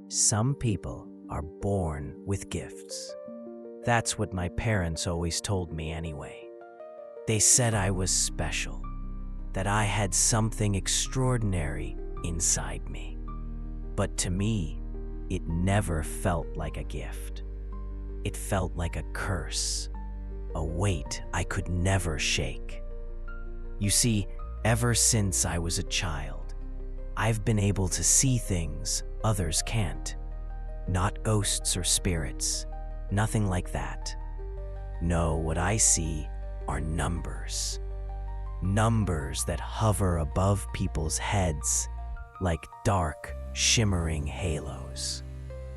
Some people are born with gifts. That's what my parents always told me anyway. They said I was special, that I had something extraordinary inside me. But to me, it never felt like a gift. It felt like a curse, a weight I could never shake. You see, ever since I was a child, I've been able to see things others can't. Not ghosts or spirits, nothing like that. No, what I see are numbers. Numbers that hover above people's heads like dark, shimmering halos.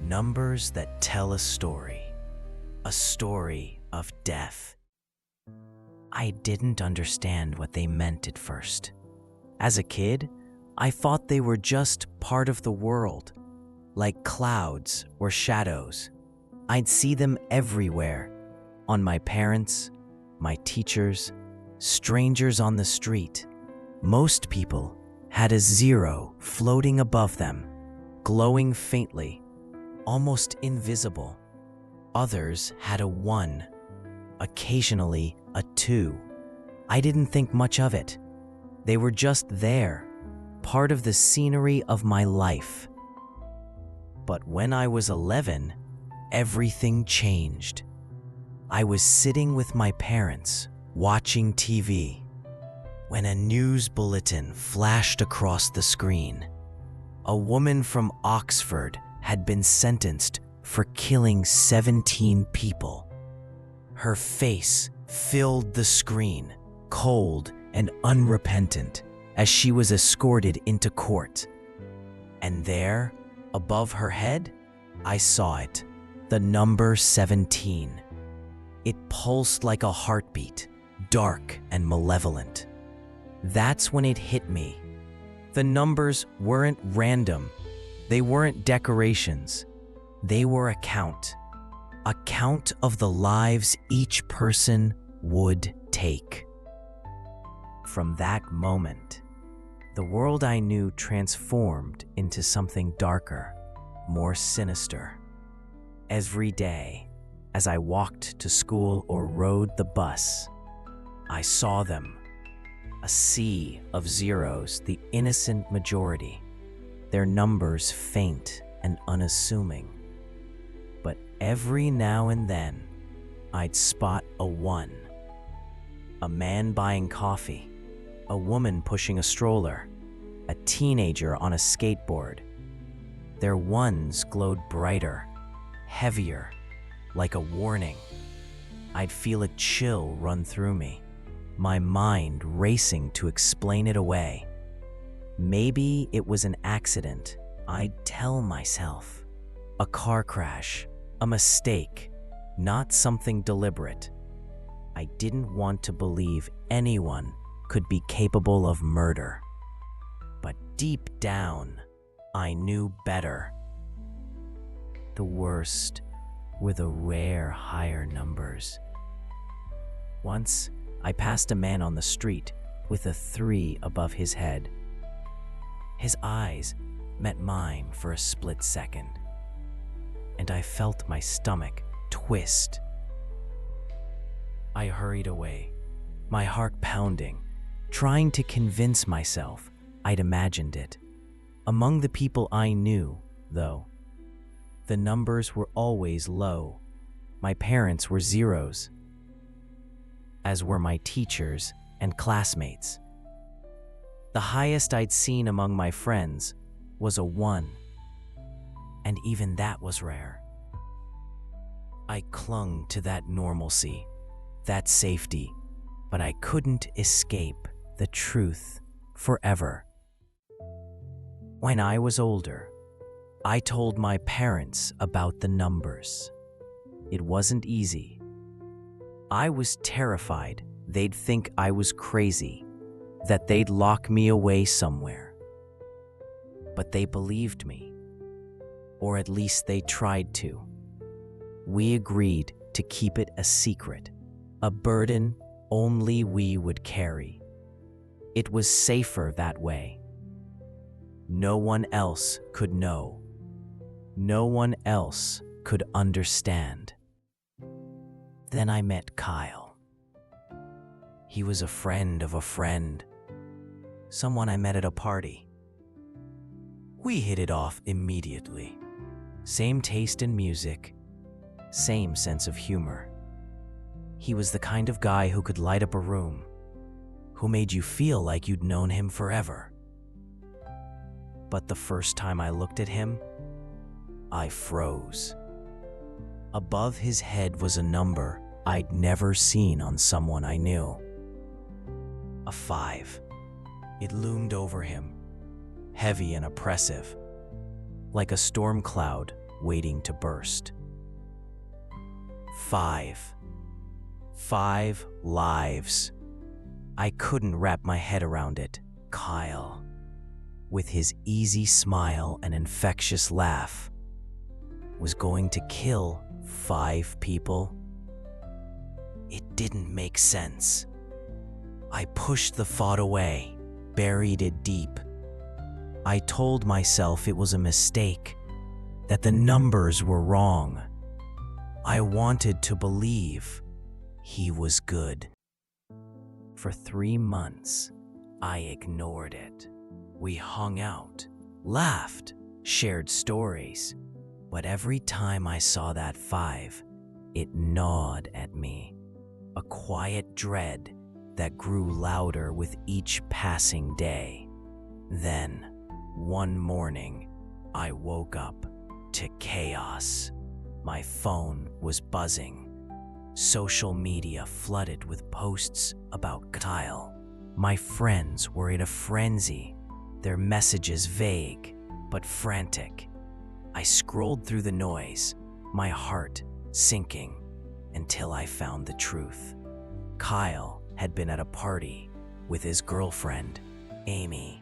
Numbers that tell a story of death. I didn't understand what they meant at first. As a kid, I thought they were just part of the world, like clouds or shadows. I'd see them everywhere, on my parents, my teachers, strangers on the street. Most people had a 0 floating above them, glowing faintly, almost invisible. Others had a 1, occasionally a 2. I didn't think much of it. They were just there, part of the scenery of my life. But when I was 11, everything changed. I was sitting with my parents, watching TV, when a news bulletin flashed across the screen. A woman from Oxford had been sentenced for killing 17 people. Her face filled the screen, cold and unrepentant, as she was escorted into court. And there, above her head, I saw it, the number 17. It pulsed like a heartbeat, dark and malevolent. That's when it hit me. The numbers weren't random. They weren't decorations. They were a count of the lives each person would take. From that moment, the world I knew transformed into something darker, more sinister. Every day, as I walked to school or rode the bus, I saw them, a sea of zeros, the innocent majority, their numbers faint and unassuming. But every now and then, I'd spot a 1. A man buying coffee, a woman pushing a stroller, a teenager on a skateboard. Their 1s glowed brighter, heavier, like a warning. I'd feel a chill run through me, my mind racing to explain it away. Maybe it was an accident, I'd tell myself. A car crash, a mistake, not something deliberate. I didn't want to believe anyone could be capable of murder. But deep down, I knew better. The worst were the rare higher numbers. Once, I passed a man on the street with a 3 above his head. His eyes met mine for a split second, and I felt my stomach twist. I hurried away, my heart pounding, trying to convince myself I'd imagined it. Among the people I knew, though, the numbers were always low. My parents were 0s, as were my teachers and classmates. The highest I'd seen among my friends was a 1, and even that was rare. I clung to that normalcy, that safety, but I couldn't escape the truth forever. When I was older, I told my parents about the numbers. It wasn't easy. I was terrified they'd think I was crazy, that they'd lock me away somewhere. But they believed me, or at least they tried to. We agreed to keep it a secret, a burden only we would carry. It was safer that way. No one else could know. No one else could understand. Then I met Kyle. He was a friend of a friend, someone I met at a party. We hit it off immediately. Same taste in music, same sense of humor. He was the kind of guy who could light up a room, who made you feel like you'd known him forever. But the first time I looked at him, I froze. Above his head was a number I'd never seen on someone I knew. A 5. It loomed over him, heavy and oppressive, like a storm cloud waiting to burst. 5. 5 lives. I couldn't wrap my head around it. Kyle, with his easy smile and infectious laugh, was going to kill 5 people? It didn't make sense. I pushed the thought away, buried it deep. I told myself it was a mistake, that the numbers were wrong. I wanted to believe he was good. For 3 months, I ignored it. We hung out, laughed, shared stories. But every time I saw that 5, it gnawed at me. A quiet dread that grew louder with each passing day. Then, one morning, I woke up to chaos. My phone was buzzing. Social media flooded with posts about Kyle. My friends were in a frenzy, their messages vague but frantic. I scrolled through the noise, my heart sinking, until I found the truth. Kyle had been at a party with his girlfriend, Amy.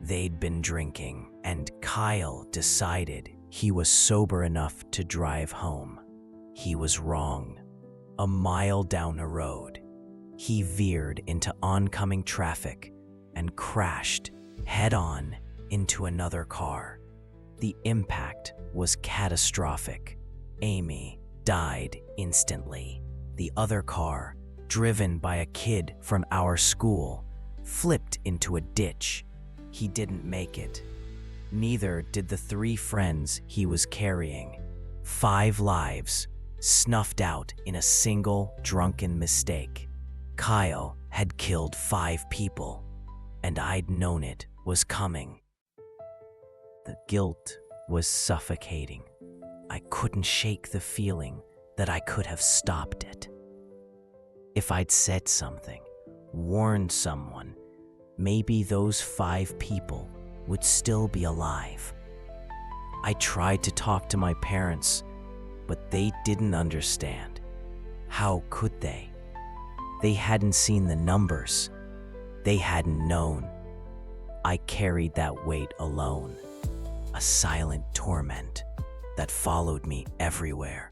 They'd been drinking, and Kyle decided he was sober enough to drive home. He was wrong. A mile down the road, he veered into oncoming traffic and crashed head-on into another car. The impact was catastrophic. Amy died instantly. The other car, driven by a kid from our school, flipped into a ditch. He didn't make it. Neither did the 3 friends he was carrying. 5 lives snuffed out in a single drunken mistake. Kyle had killed 5 people, and I'd known it was coming. The guilt was suffocating. I couldn't shake the feeling that I could have stopped it. If I'd said something, warned someone, maybe those 5 people would still be alive. I tried to talk to my parents, but they didn't understand. How could they? They hadn't seen the numbers. They hadn't known. I carried that weight alone, a silent torment that followed me everywhere.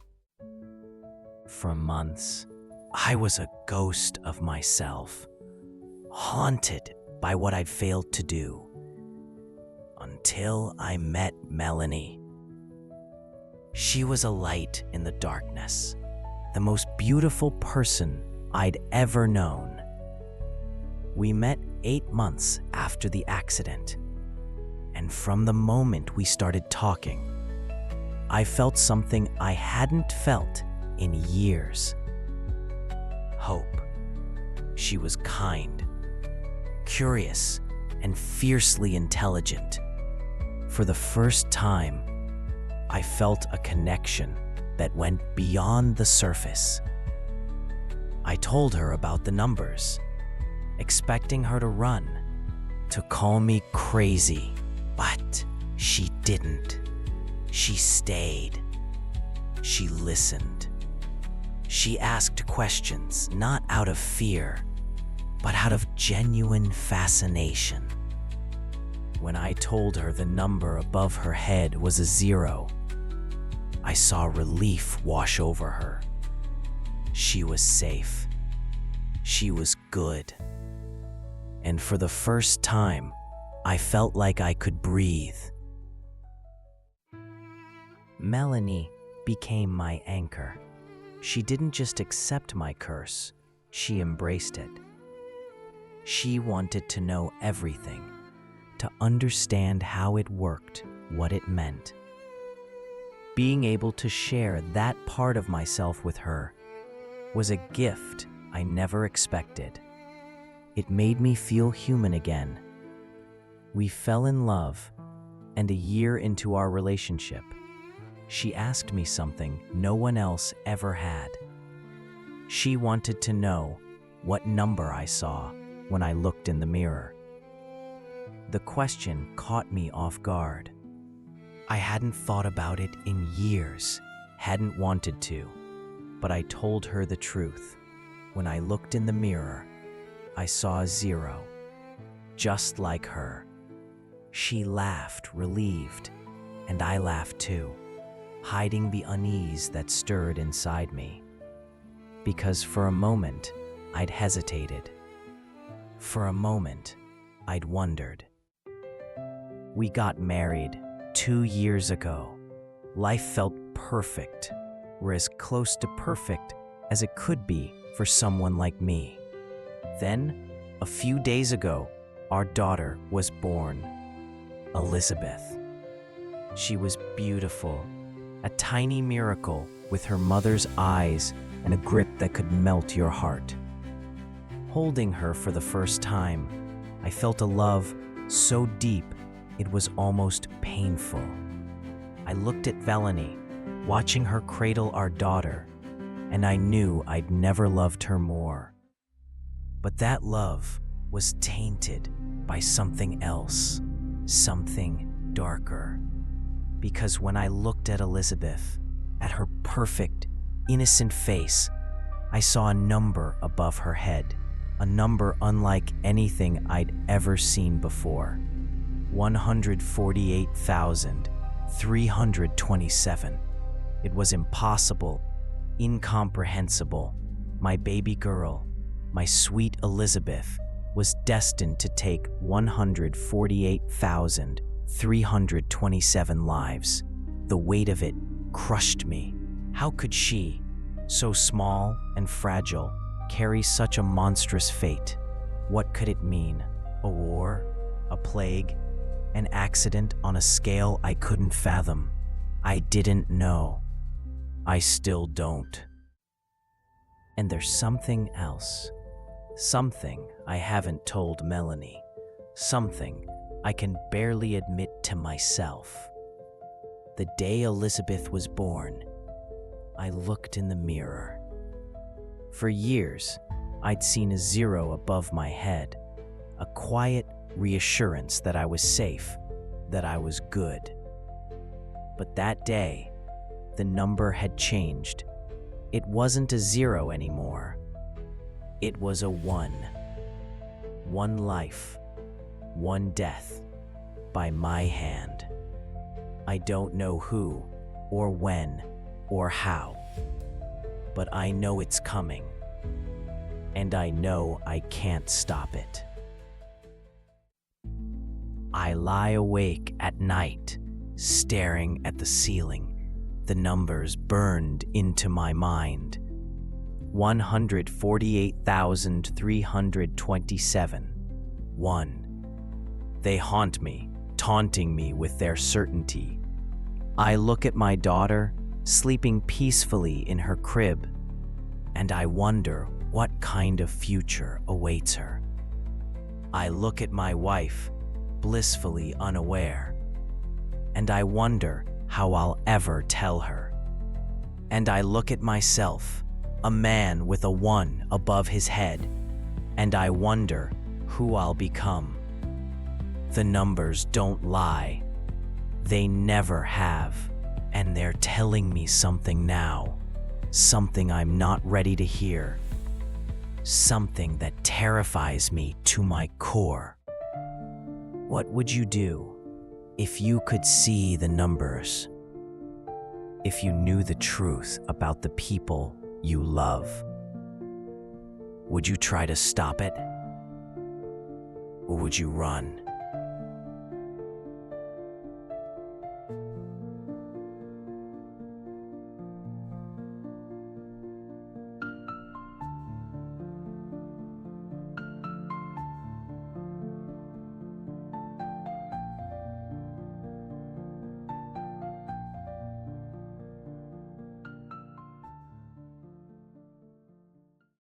For months, I was a ghost of myself, haunted by what I'd failed to do, until I met Melanie. She was a light in the darkness, the most beautiful person I'd ever known. We met 8 months after the accident, and from the moment we started talking, I felt something I hadn't felt in years. Hope. She was kind, curious, and fiercely intelligent. For the first time, I felt a connection that went beyond the surface. I told her about the numbers, expecting her to run, to call me crazy, but she didn't. She stayed. She listened. She asked questions, not out of fear, but out of genuine fascination. When I told her the number above her head was a 0, I saw relief wash over her. She was safe. She was good. And for the first time, I felt like I could breathe. Melanie became my anchor. She didn't just accept my curse, she embraced it. She wanted to know everything, to understand how it worked, what it meant. Being able to share that part of myself with her was a gift I never expected. It made me feel human again. We fell in love, and a year into our relationship, she asked me something no one else ever had. She wanted to know what number I saw when I looked in the mirror. The question caught me off guard. I hadn't thought about it in years, hadn't wanted to, but I told her the truth. When I looked in the mirror, I saw a 0, just like her. She laughed, relieved, and I laughed too, hiding the unease that stirred inside me. Because for a moment, I'd hesitated. For a moment, I'd wondered. We got married 2 years ago. Life felt perfect, or as close to perfect as it could be for someone like me. Then, a few days ago, our daughter was born, Elizabeth. She was beautiful, a tiny miracle with her mother's eyes and a grip that could melt your heart. Holding her for the first time, I felt a love so deep it was almost painful. I looked at Melanie, watching her cradle our daughter, and I knew I'd never loved her more. But that love was tainted by something else, something darker. Because when I looked at Elizabeth, at her perfect, innocent face, I saw a number above her head, a number unlike anything I'd ever seen before. 148,327. It was impossible, incomprehensible. My baby girl, my sweet Elizabeth, was destined to take 148,327 lives. The weight of it crushed me. How could she, so small and fragile, carry such a monstrous fate? What could it mean? A war? A plague? An accident on a scale I couldn't fathom? I didn't know. I still don't. And there's something else. Something I haven't told Melanie. Something I can barely admit to myself. The day Elizabeth was born, I looked in the mirror. For years, I'd seen a 0 above my head, a quiet reassurance that I was safe, that I was good. But that day, the number had changed. It wasn't a 0 anymore. It was a 1. 1 life, 1 death, by my hand. I don't know who, or when, or how, but I know it's coming, and I know I can't stop it. I lie awake at night, staring at the ceiling. The numbers burned into my mind. 148,327. 1. They haunt me, taunting me with their certainty. I look at my daughter, sleeping peacefully in her crib, and I wonder what kind of future awaits her. I look at my wife, blissfully unaware, and I wonder how I'll ever tell her. And I look at myself, a man with a 1 above his head, and I wonder who I'll become. The numbers don't lie. They never have, and they're telling me something now, something I'm not ready to hear, something that terrifies me to my core. What would you do if you could see the numbers? If you knew the truth about the people you love? Would you try to stop it? Or would you run?